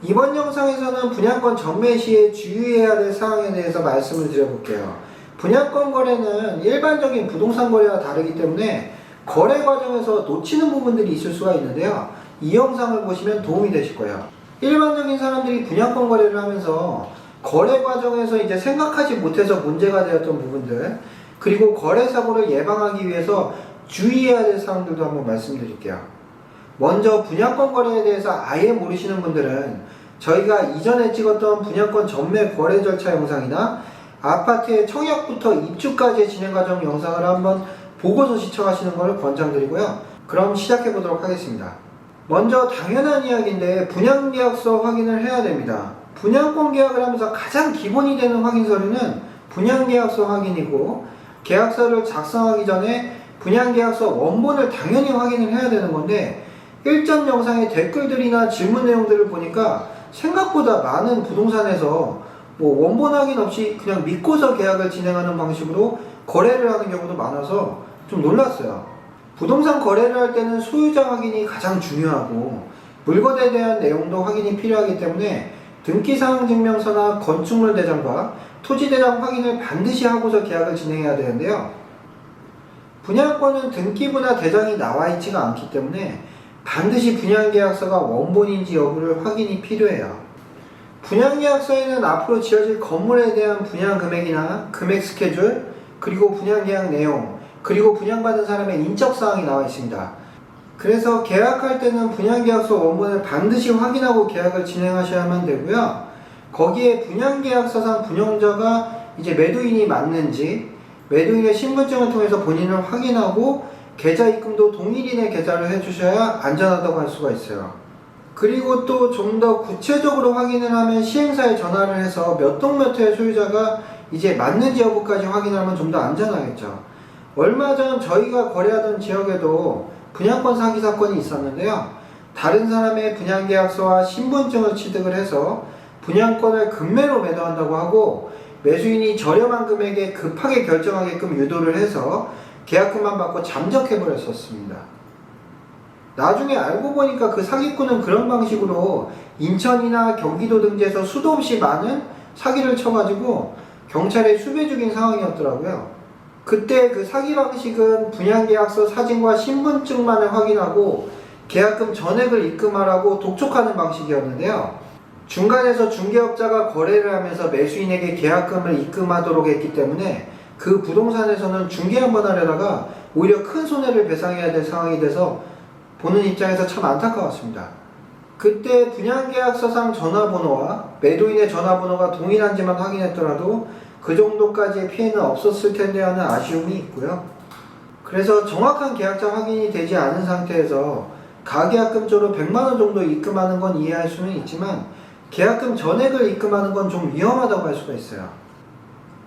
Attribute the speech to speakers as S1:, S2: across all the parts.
S1: 이번 영상에서는 분양권 전매 시에 주의해야 될 사항에 대해서 말씀을 드려볼게요. 분양권 거래는 일반적인 부동산 거래와 다르기 때문에 거래 과정에서 놓치는 부분들이 있을 수가 있는데요. 이 영상을 보시면 도움이 되실 거예요. 일반적인 사람들이 분양권 거래를 하면서 거래 과정에서 이제 생각하지 못해서 문제가 되었던 부분들, 그리고 거래 사고를 예방하기 위해서 주의해야 될 사항들도 한번 말씀드릴게요. 먼저 분양권 거래에 대해서 아예 모르시는 분들은 저희가 이전에 찍었던 분양권 전매 거래 절차 영상이나 아파트의 청약부터 입주까지의 진행 과정 영상을 한번 보고서 시청하시는 것을 권장드리고요. 그럼 시작해 보도록 하겠습니다. 먼저 당연한 이야기인데 분양계약서 확인을 해야 됩니다. 분양권 계약을 하면서 가장 기본이 되는 확인 서류는 분양계약서 확인이고, 계약서를 작성하기 전에 분양계약서 원본을 당연히 확인을 해야 되는 건데, 일전 영상의 댓글들이나 질문 내용들을 보니까 생각보다 많은 부동산에서 원본 확인 없이 그냥 믿고서 계약을 진행하는 방식으로 거래를 하는 경우도 많아서 좀 놀랐어요. 부동산 거래를 할 때는 소유자 확인이 가장 중요하고 물건에 대한 내용도 확인이 필요하기 때문에 등기사항 증명서나 건축물 대장과 토지 대장 확인을 반드시 하고서 계약을 진행해야 되는데요. 분양권은 등기부나 대장이 나와 있지가 않기 때문에 반드시 분양계약서가 원본인지 여부를 확인이 필요해요. 분양계약서에는 앞으로 지어질 건물에 대한 분양금액이나 금액 스케줄, 그리고 분양계약 내용, 그리고 분양받은 사람의 인적사항이 나와 있습니다. 그래서 계약할 때는 분양계약서 원본을 반드시 확인하고 계약을 진행하셔야만 되고요. 거기에 분양계약서상 분양자가 이제 매도인이 맞는지, 매도인의 신분증을 통해서 본인을 확인하고 계좌 입금도 동일인의 계좌를 해주셔야 안전하다고 할 수가 있어요. 그리고 또 좀 더 구체적으로 확인을 하면 시행사에 전화를 해서 몇 동 몇 호의 소유자가 이제 맞는지 여부까지 확인하면 좀 더 안전하겠죠. 얼마 전 저희가 거래하던 지역에도 분양권 사기 사건이 있었는데요. 다른 사람의 분양계약서와 신분증을 취득을 해서 분양권을 금매로 매도한다고 하고 매수인이 저렴한 금액에 급하게 결정하게끔 유도를 해서 계약금만 받고 잠적해버렸었습니다. 나중에 알고 보니까 그 사기꾼은 그런 방식으로 인천이나 경기도 등지에서 수도 없이 많은 사기를 쳐가지고 경찰에 수배 중인 상황이었더라고요. 그때 그 사기 방식은 분양계약서 사진과 신분증만을 확인하고 계약금 전액을 입금하라고 독촉하는 방식이었는데요. 중간에서 중개업자가 거래를 하면서 매수인에게 계약금을 입금하도록 했기 때문에 그 부동산에서는 중개 한번 하려다가 오히려 큰 손해를 배상해야 될 상황이 돼서 보는 입장에서 참 안타까웠습니다. 그때 분양계약서상 전화번호와 매도인의 전화번호가 동일한지만 확인했더라도 그 정도까지의 피해는 없었을 텐데 하는 아쉬움이 있고요. 그래서 정확한 계약자 확인이 되지 않은 상태에서 가계약금조로 100만원 정도 입금하는 건 이해할 수는 있지만 계약금 전액을 입금하는 건 좀 위험하다고 할 수가 있어요.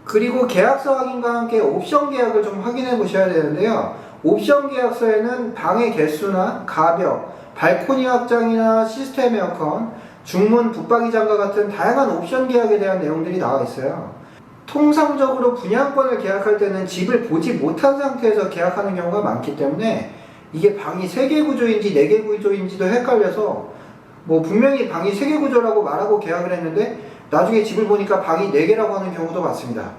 S1: 그리고 계약서 확인과 함께 옵션 계약을 좀 확인해 보셔야 되는데요. 옵션 계약서에는 방의 개수나 가벽, 발코니 확장이나 시스템 에어컨, 중문, 붙박이 장과 같은 다양한 옵션 계약에 대한 내용들이 나와 있어요. 통상적으로 분양권을 계약할 때는 집을 보지 못한 상태에서 계약하는 경우가 많기 때문에 이게 방이 3개 구조인지 4개 구조인지도 헷갈려서 분명히 방이 3개 구조라고 말하고 계약을 했는데 나중에 집을 보니까 방이 4개라고 하는 경우도 많습니다.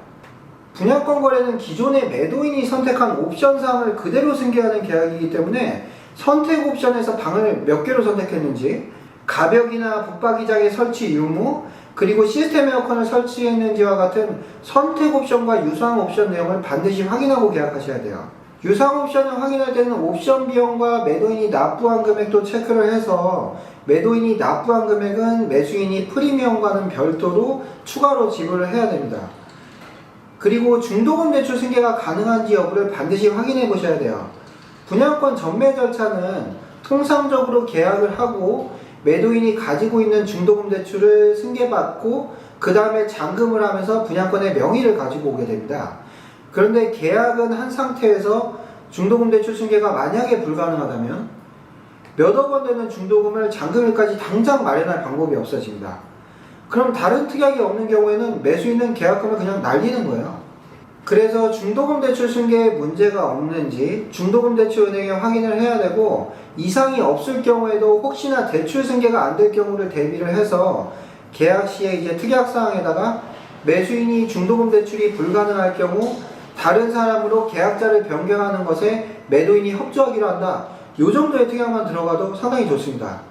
S1: 분양권 거래는 기존의 매도인이 선택한 옵션사항을 그대로 승계하는 계약이기 때문에 선택 옵션에서 방을 몇 개로 선택했는지, 가벽이나 붙박이장의 설치 유무, 그리고 시스템 에어컨을 설치했는지와 같은 선택 옵션과 유상 옵션 내용을 반드시 확인하고 계약하셔야 돼요. 유상 옵션을 확인할 때는 옵션 비용과 매도인이 납부한 금액도 체크를 해서 매도인이 납부한 금액은 매수인이 프리미엄과는 별도로 추가로 지불을 해야 됩니다. 그리고 중도금 대출 승계가 가능한지 여부를 반드시 확인해 보셔야 돼요. 분양권 전매 절차는 통상적으로 계약을 하고 매도인이 가지고 있는 중도금 대출을 승계받고 그 다음에 잔금을 하면서 분양권의 명의를 가지고 오게 됩니다. 그런데 계약은 한 상태에서 중도금 대출 승계가 만약에 불가능하다면 몇억 원 되는 중도금을 잔금일까지 당장 마련할 방법이 없어집니다. 그럼 다른 특약이 없는 경우에는 매수인은 계약금을 그냥 날리는 거예요. 그래서 중도금 대출 승계에 문제가 없는지 중도금 대출 은행에 확인을 해야 되고, 이상이 없을 경우에도 혹시나 대출 승계가 안 될 경우를 대비를 해서 계약 시에 이제 특약 사항에다가 매수인이 중도금 대출이 불가능할 경우 다른 사람으로 계약자를 변경하는 것에 매도인이 협조하기로 한다, 이 정도의 특약만 들어가도 상당히 좋습니다.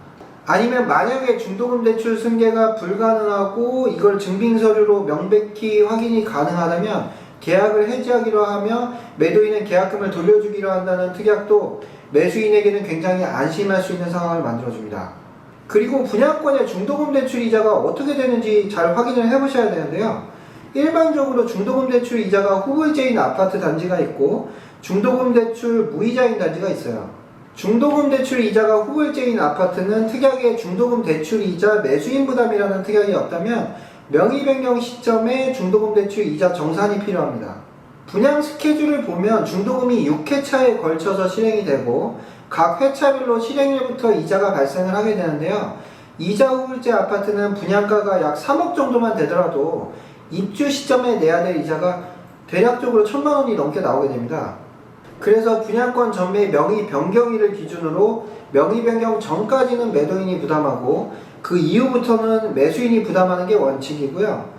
S1: 아니면 만약에 중도금 대출 승계가 불가능하고 이걸 증빙서류로 명백히 확인이 가능하다면 계약을 해지하기로 하며 매도인은 계약금을 돌려주기로 한다는 특약도 매수인에게는 굉장히 안심할 수 있는 상황을 만들어줍니다. 그리고 분양권의 중도금 대출 이자가 어떻게 되는지 잘 확인을 해보셔야 되는데요. 일반적으로 중도금 대출 이자가 후불제인 아파트 단지가 있고 중도금 대출 무이자인 단지가 있어요. 중도금 대출 이자가 후불제인 아파트는 특약에 중도금 대출 이자 매수인 부담이라는 특약이 없다면 명의 변경 시점에 중도금 대출 이자 정산이 필요합니다. 분양 스케줄을 보면 중도금이 6회차에 걸쳐서 실행이 되고 각 회차별로 실행일부터 이자가 발생을 하게 되는데요. 이자 후불제 아파트는 분양가가 약 3억 정도만 되더라도 입주 시점에 내야 될 이자가 대략적으로 1,000만 원이 넘게 나오게 됩니다. 그래서 분양권 전매 명의 변경일을 기준으로 명의 변경 전까지는 매도인이 부담하고 그 이후부터는 매수인이 부담하는 게 원칙이고요.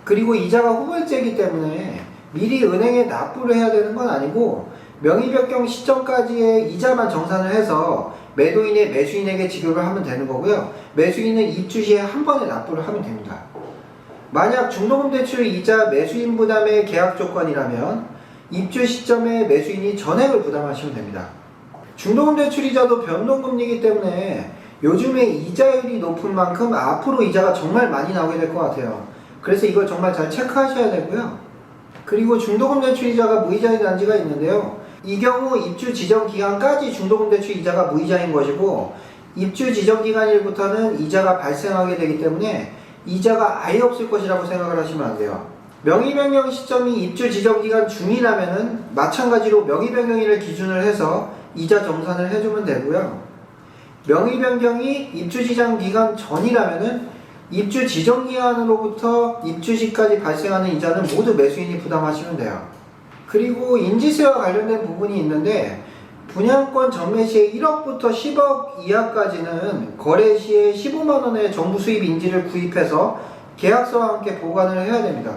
S1: 그리고 이자가 후불제이기 때문에 미리 은행에 납부를 해야 되는 건 아니고 명의 변경 시점까지의 이자만 정산을 해서 매도인의 매수인에게 지급을 하면 되는 거고요. 매수인은 입주 시에 한 번에 납부를 하면 됩니다. 만약 중도금 대출 이자 매수인 부담의 계약 조건이라면 입주 시점에 매수인이 전액을 부담하시면 됩니다. 중도금 대출 이자도 변동금리이기 때문에 요즘에 이자율이 높은 만큼 앞으로 이자가 정말 많이 나오게 될 것 같아요. 그래서 이걸 정말 잘 체크하셔야 되고요. 그리고 중도금 대출 이자가 무이자인 단지가 있는데요. 이 경우 입주 지정 기간까지 중도금 대출 이자가 무이자인 것이고 입주 지정 기간일부터는 이자가 발생하게 되기 때문에 이자가 아예 없을 것이라고 생각을 하시면 안 돼요. 명의 변경 시점이 입주 지정 기간 중이라면은 마찬가지로 명의 변경일을 기준을 해서 이자 정산을 해주면 되고요. 명의 변경이 입주 지정 기간 전이라면은 입주 지정 기간으로부터 입주 시까지 발생하는 이자는 모두 매수인이 부담하시면 돼요. 그리고 인지세와 관련된 부분이 있는데 분양권 전매 시에 1억부터 10억 이하까지는 거래 시에 15만 원의 정부 수입 인지를 구입해서 계약서와 함께 보관을 해야 됩니다.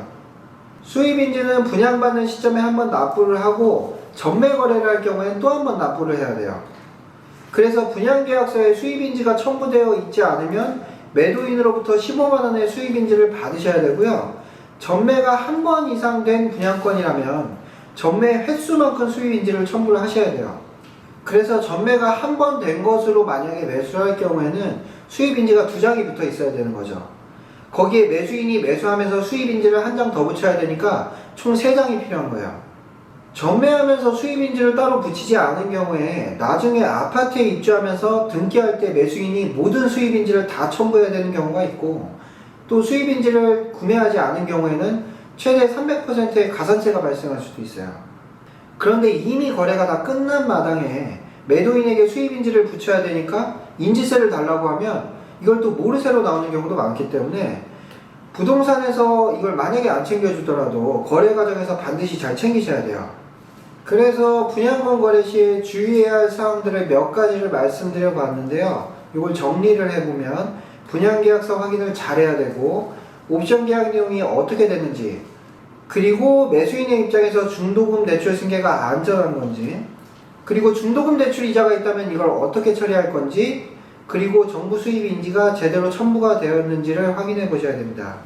S1: 수입 인지는 분양받는 시점에 한번 납부를 하고 전매 거래를 할 경우에는 또 한 번 납부를 해야 돼요. 그래서 분양계약서에 수입인지가 첨부되어 있지 않으면 매도인으로부터 15만 원의 수입인지를 받으셔야 되고요. 전매가 한 번 이상 된 분양권이라면 전매 횟수만큼 수입인지를 첨부를 하셔야 돼요. 그래서 전매가 한 번 된 것으로 만약에 매수할 경우에는 수입인지가 2장이 붙어 있어야 되는 거죠. 거기에 매수인이 매수하면서 수입인지를 한 장 더 붙여야 되니까 총 3장이 필요한 거예요. 전매하면서 수입인지를 따로 붙이지 않은 경우에 나중에 아파트에 입주하면서 등기할 때 매수인이 모든 수입인지를 다 첨부해야 되는 경우가 있고 또 수입인지를 구매하지 않은 경우에는 최대 300%의 가산세가 발생할 수도 있어요. 그런데 이미 거래가 다 끝난 마당에 매도인에게 수입인지를 붙여야 되니까 인지세를 달라고 하면 이걸 또 모르쇠로 나오는 경우도 많기 때문에 부동산에서 이걸 만약에 안 챙겨주더라도 거래 과정에서 반드시 잘 챙기셔야 돼요. 그래서 분양권 거래 시에 주의해야 할 사항들을 몇 가지를 말씀드려 봤는데요. 이걸 정리를 해보면 분양계약서 확인을 잘 해야 되고 옵션 계약 내용이 어떻게 되는지 그리고 매수인의 입장에서 중도금 대출 승계가 안전한 건지 그리고 중도금 대출 이자가 있다면 이걸 어떻게 처리할 건지 그리고 정부 수입 인지가 제대로 첨부가 되었는지를 확인해 보셔야 됩니다.